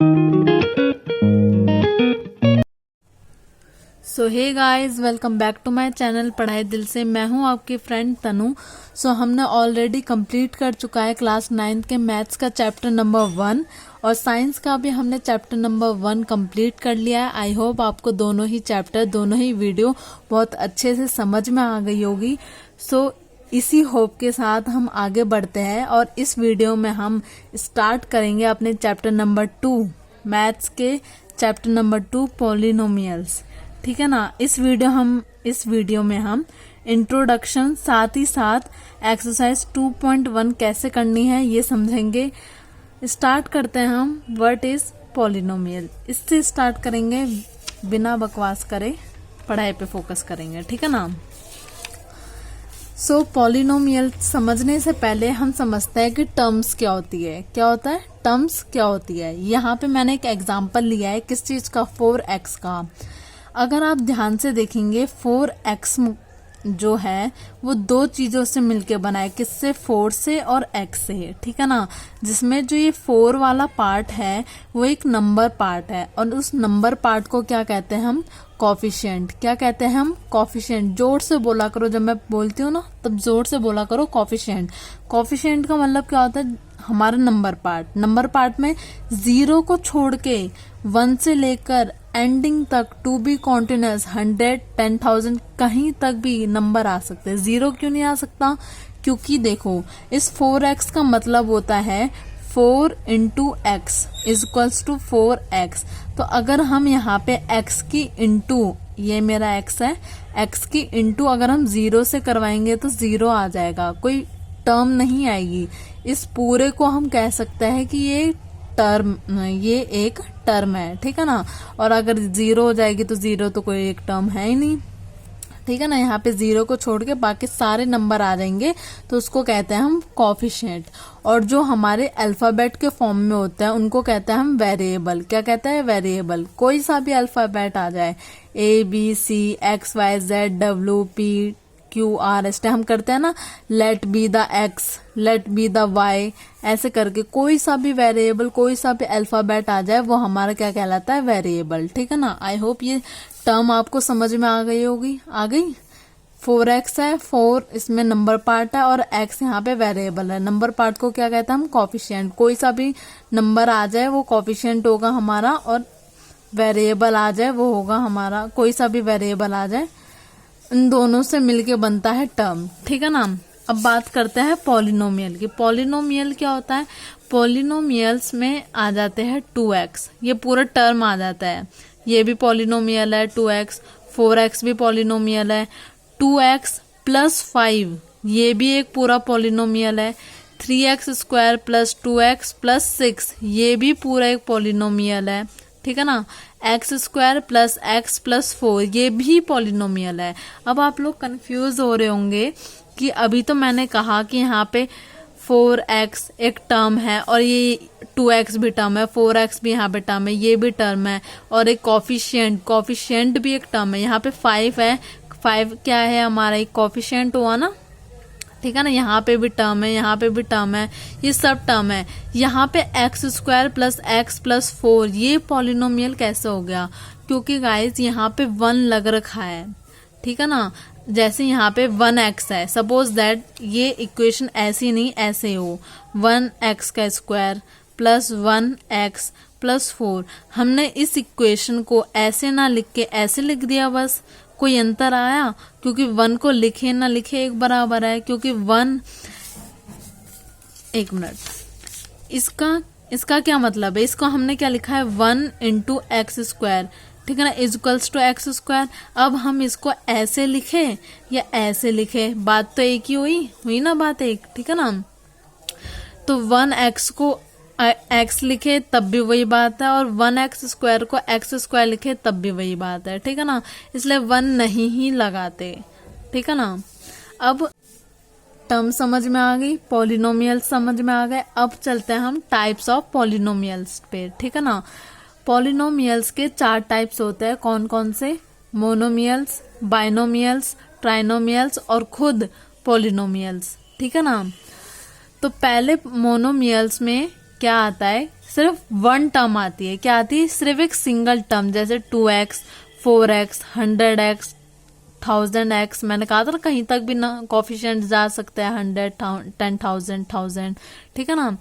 So hey guys, welcome back to my channel पढ़ाई दिल से। मैं हूं आपकी फ्रेंड तनु। सो हमने ऑलरेडी कंप्लीट कर चुका है क्लास 9 के मैथ्स का चैप्टर नंबर 1 और साइंस का भी हमने चैप्टर नंबर 1 कंप्लीट कर लिया है। आई होप आपको दोनों ही चैप्टर, दोनों ही वीडियो बहुत अच्छे से समझ में आ गई होगी। सो इसी होप के साथ हम आगे बढ़ते हैं और इस वीडियो में हम स्टार्ट करेंगे अपने चैप्टर नंबर 2 मैथ्स के चैप्टर नंबर 2 पॉलिनोमियल्स। ठीक है ना। इस वीडियो में हम इंट्रोडक्शन साथ ही साथ एक्सरसाइज 2.1 कैसे करनी है ये समझेंगे। स्टार्ट करते हैं हम व्हाट इज पॉलिनोमियल। इससे स्टार्ट करेंगे, बिना बकवास करे पढ़ाई पे फोकस करेंगे। ठीक है ना। सो पॉलिनोमियल समझने से पहले हम समझते हैं कि टर्म्स क्या होती है। क्या होता है? टर्म्स क्या होती है। यहाँ पे मैंने एक एग्जांपल लिया है किस चीज का, 4x का। अगर आप ध्यान से देखेंगे 4x जो है वो दो चीजों से मिलके बना है। किससे? 4 से और x से। ठीक है ना। जिसमें जो ये 4 वाला पार्ट है वो एक नंबर पार्ट है और उस नंबर पार्ट को क्या कहते हैं हम? कॉफिशिएंट। क्या कहते हैं हम? कॉफिशिएंट। जोर से बोला करो, जब मैं बोलती हूँ ना तब जोर से बोला करो, कॉफिशिएंट। कॉफिशिएंट का मतलब क्या होता है? हमारा नंबर पार्ट। नंबर पार्ट में 0 को छोड़ के 1 से लेकर एंडिंग तक टू बी कॉन्टिन्यूस 100, 10,000 कहीं तक भी नंबर आ सकते हैं। 0 क्यों नहीं आ सकता? क्योंकि देखो इस 4x का मतलब होता है 4 into X is equals to 4x। तो अगर हम यहाँ पे x की इंटू, ये मेरा x है, x की इंटू अगर हम 0 से करवाएंगे तो 0 आ जाएगा, कोई टर्म नहीं आएगी। इस पूरे को हम कह सकते हैं कि ये एक टर्म है। ठीक है ना। और अगर 0 हो जाएगी तो 0 तो कोई एक टर्म है ही नहीं। ठीक है ना। यहाँ पे 0 को छोड़ के बाकी सारे नंबर आ जाएंगे तो उसको कहते हैं हम कॉफिशिएंट। और जो हमारे अल्फाबेट के फॉर्म में होते हैं उनको कहते हैं हम वेरिएबल। क्या कहते हैं? वेरिएबल। कोई सा भी अल्फाबेट आ जाए, ABCXYZWP QR, इस टाइम हम करते हैं ना, let B the X, let B the Y, ऐसे करके कोई सा भी वेरिएबल, कोई सा भी अल्फाबेट आ जाए वो हमारा क्या कहलाता है? वेरिएबल। ठीक है ना। आई होप ये टर्म आपको समझ में आ गई होगी। आ गई। 4x है, 4 इसमें नंबर पार्ट है और x यहाँ पे वेरिएबल है। नंबर पार्ट को क्या कहते हैं हम? कॉफिशिएंट। कोई सा भी नंबर आ जाए वो कॉफिशिएंट होगा हमारा, और वेरिएबल आ जाए वो होगा हमारा, कोई सा भी वेरिएबल आ जाए, इन दोनों से मिलके बनता है टर्म। ठीक है ना। अब बात करते हैं पॉलिनोमियल की। पॉलिनोमियल क्या होता है? पॉलिनोमियल्स में आ जाते हैं 2x, ये पूरा टर्म आ जाता है। ये भी पॉलिनोमियल है 2x, 4x भी पॉलिनोमियल है, 2x प्लस 5 ये भी एक पूरा पॉलिनोमियल है, 3x square plus 2x plus 6 ये भी पूरा एक पॉलिनोमियल है। ठीक है ना। X square plus x plus 4 ये भी पॉलिनोमियल है। अब आप लोग कंफ्यूज हो रहे होंगे कि अभी तो मैंने कहा कि यहाँ पे 4x एक टर्म है और ये 2x भी टर्म है, 4x भी यहाँ पे टर्म है, ये भी टर्म है, और एक कॉफिशिएंट भी एक टर्म है। यहाँ पे 5 है, 5 क्या है? हमारा एक कॉफिशिएंट हुआ ना। ठीक है ना। यहाँ पे भी टर्म है, यहाँ पे भी टर्म है, ये सब टर्म है। यहाँ पे x square plus x plus 4 ये पॉलिनोमियल कैसे हो गया? क्योंकि गाइज यहाँ पे 1 लग रखा है। ठीक है ना। जैसे यहाँ पे 1x है, सपोज दैट ये इक्वेशन ऐसी नहीं ऐसे हो, 1x का स्क्वायर प्लस 1x प्लस 4। हमने इस इक्वेशन को ऐसे ना लिख के ऐसे लिख दिया बस, कोई अंतर आया? क्योंकि 1 को लिखे ना लिखे एक बराबर है। क्योंकि 1, एक मिनट, इसका क्या मतलब है? इसको हमने क्या लिखा है? 1 इंटू एक्स स्क्वायर। ठीक है ना, इजक्वल्स टू एक्स स्क्वायर। अब हम इसको ऐसे लिखे या ऐसे लिखे, बात तो एक ही हुई ना, बात एक। ठीक है ना। तो 1x को x लिखे तब भी वही बात है, और 1x स्क्वायर को x स्क्वायर लिखे तब भी वही बात है। ठीक है ना। इसलिए 1 नहीं ही लगाते। ठीक है ना। अब टर्म समझ में आ गई, पॉलिनोमियल समझ में आ गए। अब चलते हैं हम टाइप्स ऑफ पॉलिनोमियल्स पे। ठीक है ना। पॉलिनोमियल्स के 4 टाइप्स होते हैं। कौन कौन से? मोनोमियल्स, बाइनोमियल्स, ट्राइनोमियल्स और खुद पॉलिनोमियल्स। ठीक है ना। तो पहले मोनोमियल्स में क्या आता है? सिर्फ वन टर्म आती है। क्या आती है? सिर्फ एक सिंगल टर्म, जैसे 2x, 4x, 100x, 1000x। मैंने कहा था ना कहीं तक भी ना कोफिशिएंट जा सकता है, 100, 10,000, 1000, ठीक है ना।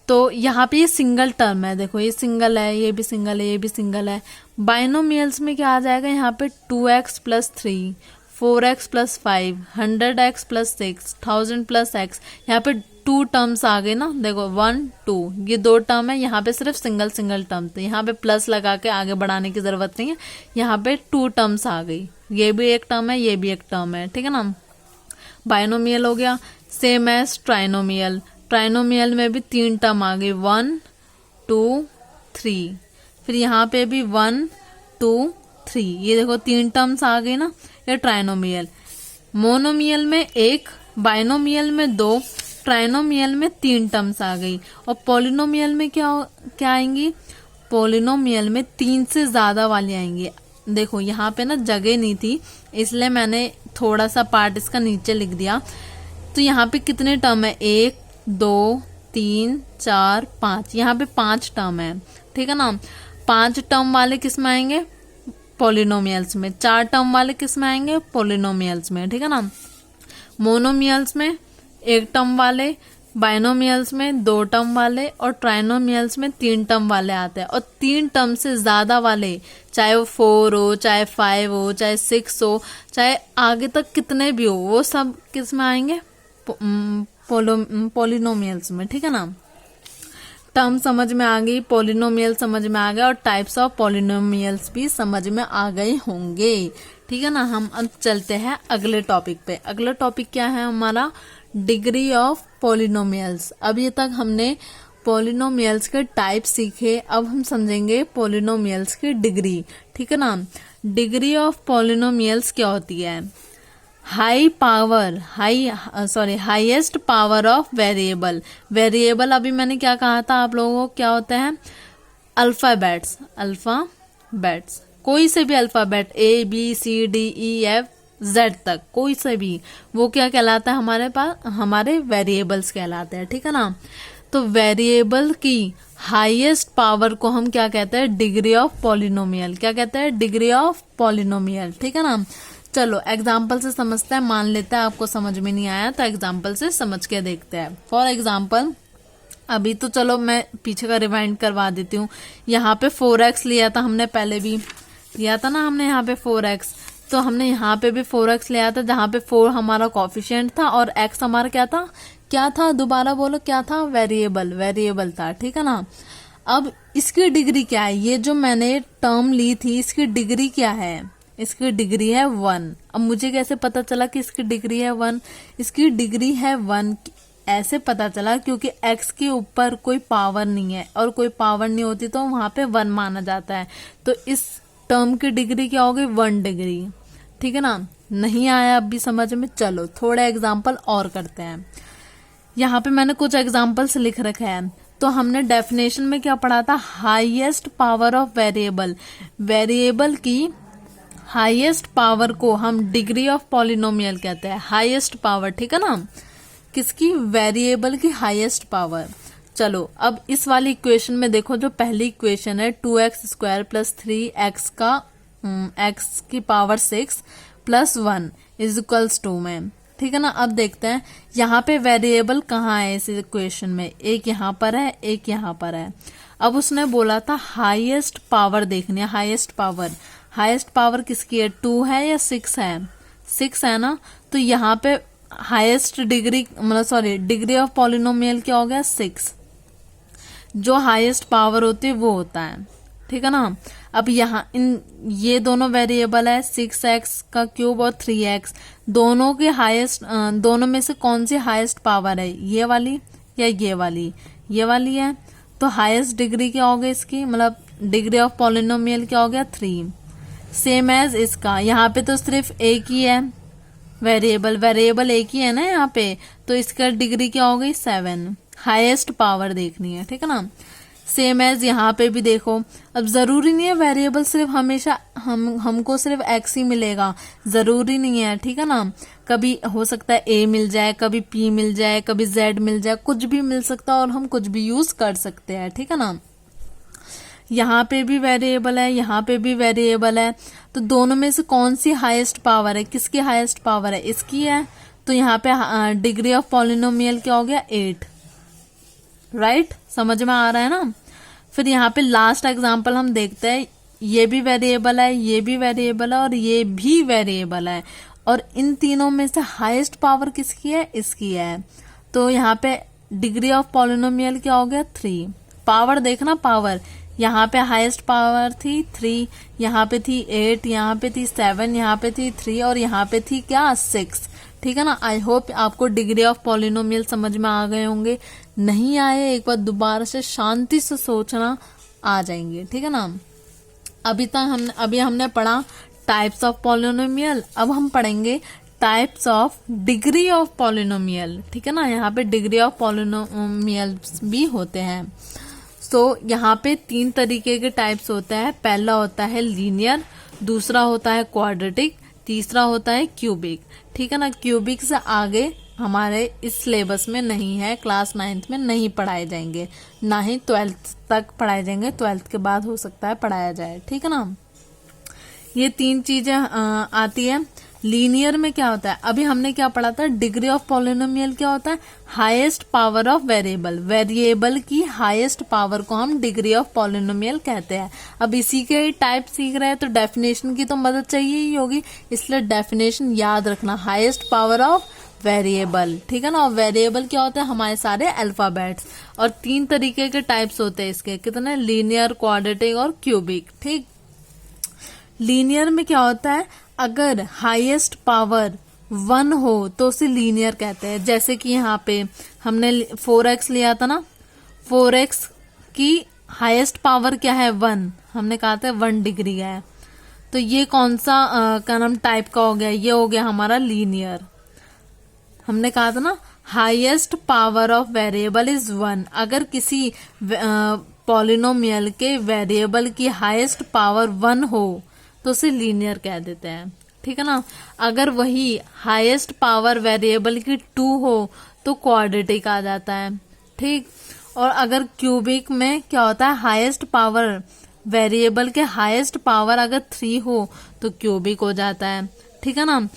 तो यहाँ पे ये सिंगल टर्म है, देखो ये सिंगल है, ये भी सिंगल है, ये भी सिंगल है। बाइनोमियल्स में क्या आ जाएगा यहाँ पे? 2x plus 3, 4x plus 5, 100x plus 6, 1000 plus x। यहाँ पे 2 टर्म्स आ गए ना, देखो 1 2, ये 2 टर्म है। यहाँ पे सिर्फ सिंगल सिंगल टर्म, तो यहाँ पे प्लस लगा के आगे बढ़ाने की जरूरत नहीं है। यहाँ पे 2 टर्म्स आ गई, ये भी एक टर्म है, ये भी एक टर्म है, ठीक है ना। बाइनोमियल हो गया। सेम एज ट्राइनोमियल, ट्राइनोमियल में भी 3 टर्म आ गई, 1 2 3। फिर यहाँ पे भी 1 2 3, ये देखो 3 टर्म्स आ गई ना, ये ट्राइनोमियल। मोनोमियल में 1, बाइनोमियल में 2, ट्राइनोमियल में 3 टर्म्स आ गई। और पॉलिनोमियल में क्या क्या आएंगी? पॉलिनोमियल में 3 से ज्यादा वाली आएंगी। देखो यहाँ पे ना जगह नहीं थी, इसलिए मैंने थोड़ा सा पार्ट इसका नीचे लिख दिया। तो यहाँ पे कितने टर्म है? 1 2 3 4 5, यहाँ पे 5 टर्म है, ठीक है ना। 5 टर्म वाले किस में आएंगे? पॉलिनोमियल्स में। 4 टर्म वाले किस में आएंगे? पॉलिनोमियल्स में, ठीक है ना। मोनोमियल्स में 1 टर्म वाले, बाइनोमियल्स में 2 टर्म वाले, और ट्राइनोमियल्स में 3 टर्म वाले आते हैं। और 3 टर्म से ज्यादा वाले, चाहे वो 4 हो, चाहे 5 हो, चाहे 6 हो, चाहे आगे तक कितने भी हो, वो सब किस में आएंगे? पॉलिनोमियल्स में, ठीक है ना। टर्म समझ में आ गई, पॉलिनोमियल समझ में आ गया, और टाइप्स ऑफ पॉलिनोमियल्स भी समझ में आ गए होंगे, ठीक है ना। हम अब चलते हैं अगले टॉपिक पे। अगला टॉपिक क्या है हमारा? Degree of polynomials. अब ये तक हमने पॉलिनोमियल्स के टाइप सीखे, अब हम समझेंगे पॉलिनोमियल्स की डिग्री, ठीक है ना। डिग्री ऑफ पॉलिनोमियल्स क्या होती है? Highest power of variable. Variable अभी मैंने क्या कहा था आप लोगों को? क्या होते हैं? अल्फाबेट्स, अल्फाबेट्स, कोई से भी अल्फाबेट, ABCDEF Z तक, कोई से भी, वो क्या कहलाता है हमारे पास? हमारे वेरिएबल्स कहलाते हैं, ठीक है ना। तो वेरिएबल की हाईएस्ट पावर को हम क्या कहते हैं? Degree of polynomial. क्या कहते हैं? डिग्री ऑफ पॉलिनोमियल, ठीक है ना। चलो एग्जाम्पल से समझते हैं, मान लेते हैं आपको समझ में नहीं आया तो एग्जाम्पल से समझ के देखते हैं। फॉर एग्जाम्पल, अभी तो चलो मैं पीछे का रिवाइंड करवा देती हूँ। यहाँ पे 4x लिया था हमने, पहले भी लिया था ना हमने यहाँ पे 4x। तो हमने यहाँ पे भी 4x लिया था, जहाँ पे 4 हमारा कोफिशिएंट था और x हमारा क्या था? दोबारा बोलो, क्या था? वेरिएबल था, ठीक है ना। अब इसकी डिग्री क्या है? ये जो मैंने टर्म ली थी, इसकी डिग्री क्या है? इसकी डिग्री है 1। अब मुझे कैसे पता चला कि इसकी डिग्री है 1? इसकी डिग्री है 1 ऐसे पता चला क्योंकि x के ऊपर कोई पावर नहीं है, और कोई पावर नहीं होती तो वहां पे 1 माना जाता है। तो इस टर्म की डिग्री क्या होगी? 1 डिग्री, ठीक है ना। नहीं आया अभी समझ में? चलो थोड़ा एग्जाम्पल और करते हैं। यहाँ पे मैंने कुछ एग्जाम्पल्स लिख रखे हैं। तो हमने डेफिनेशन में क्या पढ़ा था? Highest power of variable. Variable की हाईएस्ट पावर को हम डिग्री ऑफ पॉलिनोमियल कहते हैं। हाईएस्ट पावर, ठीक है ना। किसकी? वेरिएबल की हाईएस्ट पावर। चलो अब इस वाली इक्वेशन में देखो, जो पहली इक्वेशन है 2x² प्लस 3x का x की पावर 6 प्लस 1 इज इक्वल्स 2 में, ठीक है ना। अब देखते हैं यहाँ पे वेरिएबल कहाँ है इस इक्वेशन में। एक यहाँ पर है, एक यहाँ पर है। अब उसने बोला था हाईएस्ट पावर देखनी है। हाईएस्ट पावर किसकी है? 2 है या 6 है? 6 है ना। तो यहाँ पे highest degree degree of polynomial क्या हो गया? 6। जो हाईएस्ट पावर होती है वो होता है, ठीक है ना। अब यहाँ ये दोनों वेरिएबल है, 6x का क्यूब और 3x, दोनों के हाईएस्ट, दोनों में से कौन सी हाईएस्ट पावर है? ये वाली या ये वाली? ये वाली है। तो हाईएस्ट डिग्री क्या हो गई इसकी? डिग्री ऑफ पॉलिनोमियल क्या हो गया? 3। सेम एज इसका, यहाँ पे तो सिर्फ एक ही है वेरिएबल एक ही है ना यहाँ पे, तो इसका डिग्री क्या हो गई? 7। हाईएस्ट पावर देखनी है, ठीक है ना। सेम एज यहाँ पे भी देखो। अब जरूरी नहीं है वेरिएबल सिर्फ हमेशा हमको सिर्फ x ही मिलेगा, जरूरी नहीं है, ठीक है ना। कभी हो सकता है a मिल जाए, कभी p मिल जाए, कभी z मिल जाए, कुछ भी मिल सकता है और हम कुछ भी यूज कर सकते हैं, ठीक है ना। यहाँ पे भी वेरिएबल है, यहाँ पे भी वेरिएबल है, तो दोनों में से कौन सी हाईएस्ट पावर है, किसकी हाईएस्ट पावर है, इसकी है। तो यहाँ पे डिग्री ऑफ पॉलिनोमियल क्या हो गया 8, राइट, समझ में आ रहा है ना। फिर यहाँ पे लास्ट एग्जांपल हम देखते हैं, ये भी वेरिएबल है, ये भी वेरिएबल है और ये भी वेरिएबल है, और इन तीनों में से हाईएस्ट पावर किसकी है, इसकी है। तो यहाँ पे डिग्री ऑफ पॉलिनोमियल क्या हो गया 3। पावर देखना, पावर यहाँ पे हाईएस्ट पावर थी 3, यहाँ पे थी 8, यहाँ पे थी 7, यहाँ पे थी 3 और यहाँ पे थी क्या 6। ठीक है ना। आई होप आपको डिग्री ऑफ पॉलिनोमियल समझ में आ गए होंगे, नहीं आए एक बार दोबारा से शांति से सोचना, आ जाएंगे। ठीक है ना। अभी हमने पढ़ा टाइप्स ऑफ पॉलिनोमियल, अब हम पढ़ेंगे types of degree of polynomial. ठीक है ना। यहाँ पे डिग्री ऑफ पॉलिनोमियल भी होते हैं। सो यहाँ पे 3 तरीके के टाइप्स होते हैं। पहला होता है लीनियर, दूसरा होता है क्वाड्रेटिक, तीसरा होता है क्यूबिक। ठीक है ना। क्यूबिक से आगे हमारे इस सिलेबस में नहीं है, क्लास 9th में नहीं पढ़ाए जाएंगे, ना ही 12th तक पढ़ाए जाएंगे, 12th के बाद हो सकता है पढ़ाया जाए। ठीक है ना। ये 3 चीजें आती है। लीनियर में क्या होता है, अभी हमने क्या पढ़ा था, डिग्री ऑफ पॉलिनोमियल क्या होता है, highest power of variable, variable की हाईएस्ट पावर को हम डिग्री ऑफ पॉलिनोमियल कहते हैं। अब इसी के टाइप सीख रहे हैं तो डेफिनेशन की तो मदद चाहिए ही होगी, इसलिए डेफिनेशन याद रखना, हाईएस्ट पावर ऑफ वेरिएबल। ठीक है ना। और वेरिएबल क्या होता है, हमारे सारे अल्फाबेट्स। और 3 तरीके के टाइप्स होते हैं इसके, कितने, लीनियर, क्वाड्रेटिक और क्यूबिक। ठीक। लीनियर में क्या होता है, अगर हाईएस्ट पावर 1 हो तो उसे लीनियर कहते हैं। जैसे कि यहाँ पे हमने 4x लिया था ना, 4x की हाईएस्ट पावर क्या है 1, हमने कहा था 1 डिग्री है, तो ये कौन सा का नाम टाइप का हो गया, ये हो गया हमारा लीनियर। हमने कहा था ना highest power of variable is 1, अगर किसी पॉलिनोमियल के वेरिएबल की हाईएस्ट पावर 1 हो तो उसे लीनियर कह देते हैं। ठीक है ना। अगर वही हाईएस्ट पावर वेरिएबल की 2 हो तो क्वाड्रेटिक आ जाता है। ठीक। और अगर क्यूबिक में क्या होता है, हाईएस्ट पावर वेरिएबल के हाईएस्ट पावर अगर 3 हो तो क्यूबिक हो जाता है। ठीक है ना।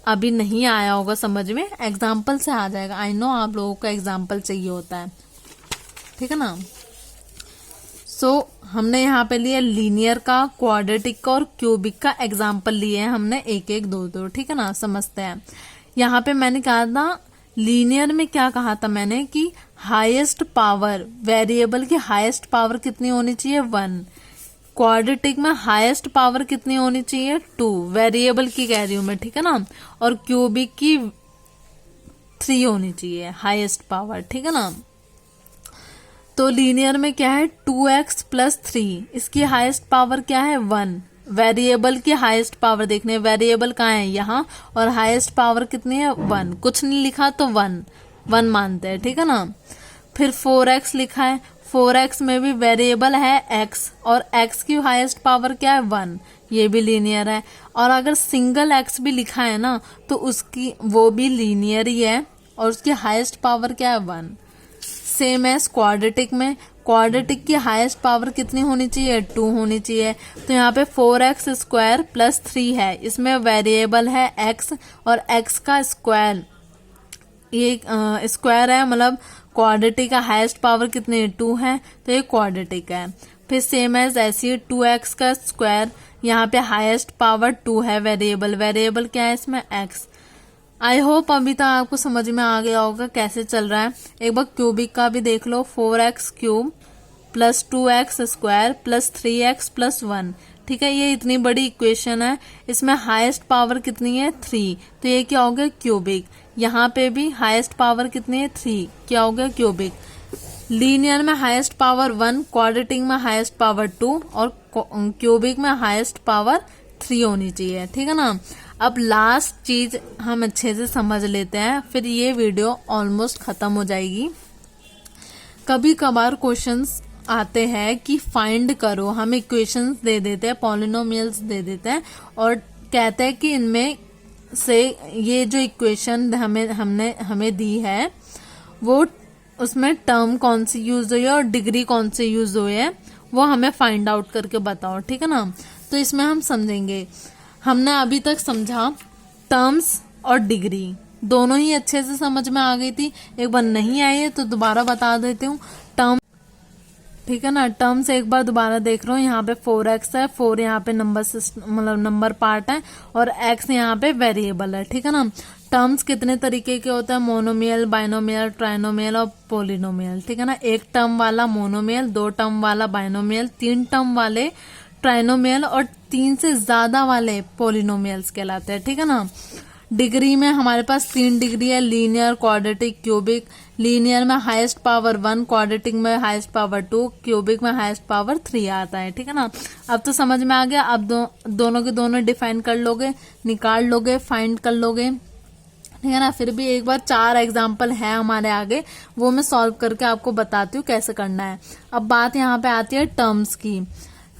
अभी नहीं आया होगा समझ में, एग्जाम्पल से आ जाएगा। आई नो आप लोगों को एग्जाम्पल चाहिए होता है। ठीक है ना। सो हमने यहाँ पे लिया लीनियर का, क्वाड्रेटिक का और क्यूबिक का एग्जाम्पल लिए हैं हमने, एक एक दो दो। ठीक है ना। समझते हैं। यहाँ पे मैंने कहा था लीनियर में क्या कहा था मैंने कि हाईएस्ट पावर वेरिएबल की हाईएस्ट पावर कितनी होनी चाहिए 1। क्वाड्रेटिक में हाईएस्ट पावर कितनी होनी चाहिए 2, वेरिएबल की कह रही हूं मैं। ठीक है ना। और क्यूबिक की 3 होनी चाहिए हाईएस्ट पावर। ठीक है ना। तो लीनियर में क्या है 2x प्लस 3, इसकी हाईएस्ट पावर क्या है 1। वेरिएबल की हाईएस्ट पावर देखने, वेरिएबल कहाँ है यहाँ, और हाईएस्ट पावर कितनी है 1, कुछ नहीं लिखा तो 1 मानते हैं। ठीक है ना। फिर 4x लिखा है, 4x में भी वेरिएबल है x और x की हाईएस्ट पावर क्या है 1, ये भी लीनियर है। और अगर सिंगल x भी लिखा है ना तो उसकी वो भी लीनियर ही है और उसकी हाईएस्ट पावर क्या है 1। सेम एज क्वाड्रेटिक में, क्वाड्रेटिक की हाईएस्ट पावर कितनी होनी चाहिए 2 होनी चाहिए। तो यहाँ पे 4x स्क्वायर प्लस 3 है, इसमें वेरिएबल है x और x का स्क्वायर, ये स्क्वायर है, मतलब क्वाड्रेटिक का हाईएस्ट पावर कितनी है 2 है, तो ये क्वाड्रेटिक है। फिर सेम एज ऐसी 2x का स्क्वायर, यहाँ पे हाईएस्ट पावर 2 है, वेरिएबल क्या है इसमें x। आई होप अभी तक आपको समझ में आ गया होगा कैसे चल रहा है। एक बार क्यूबिक का भी देख लो, 4x cube plus 2x square plus 3x plus 1। ठीक है। ये इतनी बड़ी इक्वेशन है, इसमें हाईएस्ट पावर कितनी है 3, तो ये क्या हो गया क्यूबिक। यहाँ पे भी हाईएस्ट पावर कितनी है 3, क्या हो गया क्यूबिक। लीनियर में हाईएस्ट पावर 1, क्वाड्रेटिक में हाईएस्ट पावर 2 और क्यूबिक में हाईएस्ट पावर 3 होनी चाहिए। ठीक है ना। अब लास्ट चीज हम अच्छे से समझ लेते हैं, फिर ये वीडियो ऑलमोस्ट खत्म हो जाएगी। कभी कभार क्वेश्चंस आते हैं कि फाइंड करो, हम इक्वेशंस दे देते हैं, पॉलिनोमियल्स दे देते हैं और कहते हैं कि इनमें से ये जो इक्वेशन हमें दी है वो उसमें टर्म कौन सी यूज हुई है और डिग्री कौन सी यूज हुई है वो हमें फाइंड आउट करके बताओ, ठीक है ना। तो इसमें हम समझेंगे, हमने अभी तक समझा टर्म्स और डिग्री, दोनों ही अच्छे से समझ में आ गई थी। एक बार नहीं आई है तो दोबारा बता देती हूँ। टर्म, ठीक है ना, टर्म्स एक बार दोबारा देख रहा हूँ। यहाँ पे 4x है, 4 यहाँ पे नंबर सिस्टम मतलब नंबर पार्ट है और x यहाँ पे वेरिएबल है, ठीक है ना। टर्म्स कितने तरीके के होते हैं, मोनोमियल, बाइनोमियल, ट्राइनोमियल और पोलिनोमियल, ठीक है ना। एक टर्म वाला मोनोमियल, 2 टर्म वाला बाइनोमियल, 3 टर्म वाले ट्राइनोमियल और 3 से ज्यादा वाले पोलिनोमियल्स कहलाते हैं, ठीक है ना। डिग्री में हमारे पास 3 डिग्री है, लीनियर, क्वाड्रेटिक, क्यूबिक। लीनियर में हाईएस्ट पावर 1, क्वाड्रेटिक में हाईएस्ट पावर 2, क्यूबिक में हाईएस्ट पावर 3 आता है, ठीक है ना। अब तो समझ में आ गया। अब दोनों के दोनों डिफाइन कर लोगे, निकाल लोगे, फाइंड कर लोगे, ठीक है ना। फिर भी एक बार 4 एग्जाम्पल है हमारे आगे, वो मैं सॉल्व करके आपको बताती हूँ कैसे करना है। अब बात यहाँ पे आती है टर्म्स की।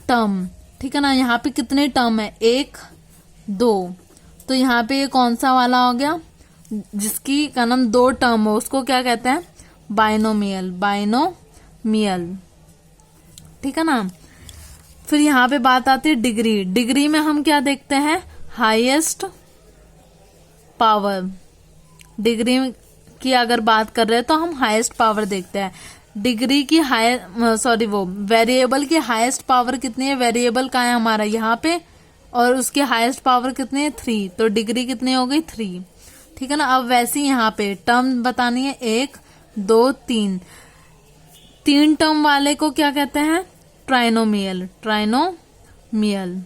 टर्म, ठीक है ना, यहाँ पे कितने टर्म है, 1 2, तो यहाँ पे ये कौन सा वाला हो गया, जिसकी का नाम 2 टर्म हो उसको क्या कहते हैं, बाइनोमियल, बाइनोमियल, ठीक है ना। फिर यहाँ पे बात आती है डिग्री। डिग्री में हम क्या देखते हैं, हाईएस्ट पावर। डिग्री की अगर बात कर रहे हैं तो हम हाईएस्ट पावर देखते हैं। डिग्री की वेरिएबल की हाईएस्ट पावर कितनी है, वेरिएबल का है हमारा यहाँ पे, और उसकी हाईएस्ट पावर कितनी है, 3, तो डिग्री कितनी हो गई, 3, ठीक है ना। अब वैसे ही यहाँ पे टर्म बतानी है, 1 2 3, 3 टर्म वाले को क्या कहते हैं, ट्राइनोमियल, ट्राइनोमियल,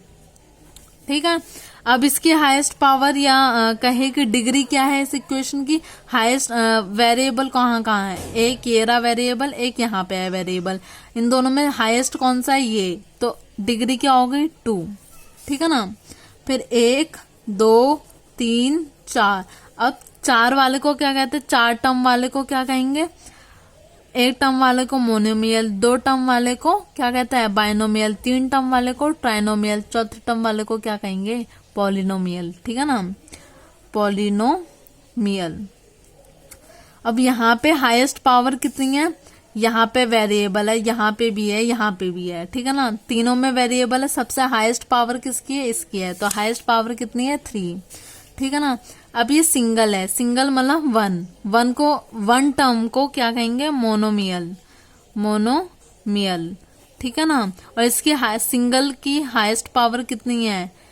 ठीक है। अब इसकी हाईएस्ट पावर या कहे कि डिग्री क्या है इस इक्वेशन की, हाईएस्ट वेरिएबल कहाँ कहाँ है, एक ये रहा वेरिएबल, एक यहाँ पे है वेरिएबल, इन दोनों में हाईएस्ट कौन सा है, ये, तो डिग्री क्या हो गई, 2, ठीक है ना। फिर 1 2 3 4, अब 4 वाले को क्या कहते हैं, 4 टर्म वाले को क्या कहेंगे, 1 टर्म वाले को मोनोमियल, 2 टर्म वाले को क्या कहते हैं, बाइनोमियल, 3 टर्म वाले को ट्राइनोमियल, 4थे टर्म वाले को क्या कहेंगे, पॉलिनोमियल, ठीक है ना, पॉलिनोमियल। अब यहाँ पे हाईएस्ट पावर कितनी है, यहाँ पे वेरिएबल है, यहाँ पे भी है, यहाँ पे भी है, ठीक है ना, तीनों में वेरिएबल है। सबसे हाईएस्ट पावर किसकी है, इसकी है, तो हाईएस्ट पावर कितनी है, 3, ठीक है ना। अब ये सिंगल है, सिंगल मतलब 1 टर्म को क्या कहेंगे, मोनोमियल, मोनोमियल, ठीक है ना। और इसकी सिंगल की हाईएस्ट पावर कितनी है,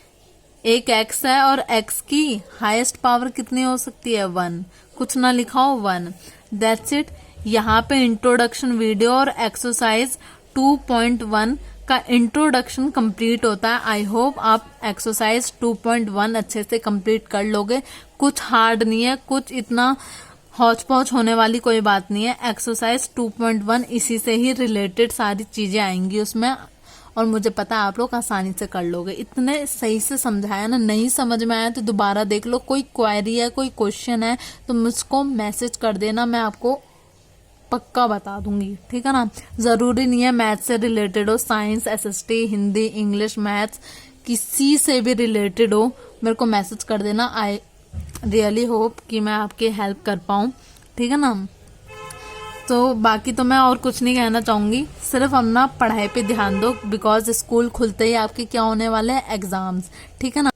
एक x है और x की हाईएस्ट पावर कितनी हो सकती है, 1, कुछ ना लिखाओ 1, दैट्स इट। यहाँ पे इंट्रोडक्शन वीडियो और एक्सरसाइज 2.1 का इंट्रोडक्शन कंप्लीट होता है। आई होप आप एक्सरसाइज 2.1 अच्छे से कंप्लीट कर लोगे। कुछ हार्ड नहीं है, कुछ इतना हौच पौच होने वाली कोई बात नहीं है। एक्सरसाइज 2.1 इसी से ही रिलेटेड सारी चीजें आएंगी उसमें, और मुझे पता है आप लोग आसानी से कर लोगे। इतने सही से समझाया ना, नहीं समझ में आया तो दोबारा देख लो। कोई क्वेरी है, कोई क्वेश्चन है तो मुझको मैसेज कर देना, मैं आपको पक्का बता दूंगी, ठीक है ना। जरूरी नहीं है मैथ से रिलेटेड हो, science, SST, Hindi, English, maths, किसी से भी रिलेटेड हो, मेरे को मैसेज कर देना। आई रियली होप कि मैं आपकी हेल्प कर पाऊँ, ठीक है ना। तो बाकी तो मैं और कुछ नहीं कहना चाहूंगी, सिर्फ अपना पढ़ाई पे ध्यान दो, बिकॉज स्कूल खुलते ही आपके क्या होने वाले हैं, एग्जाम्स, ठीक है ना।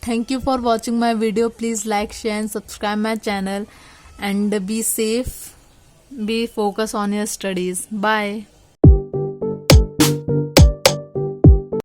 Thank you for watching my video. Please like, share and subscribe my channel, and be safe, be focused on your studies. Bye.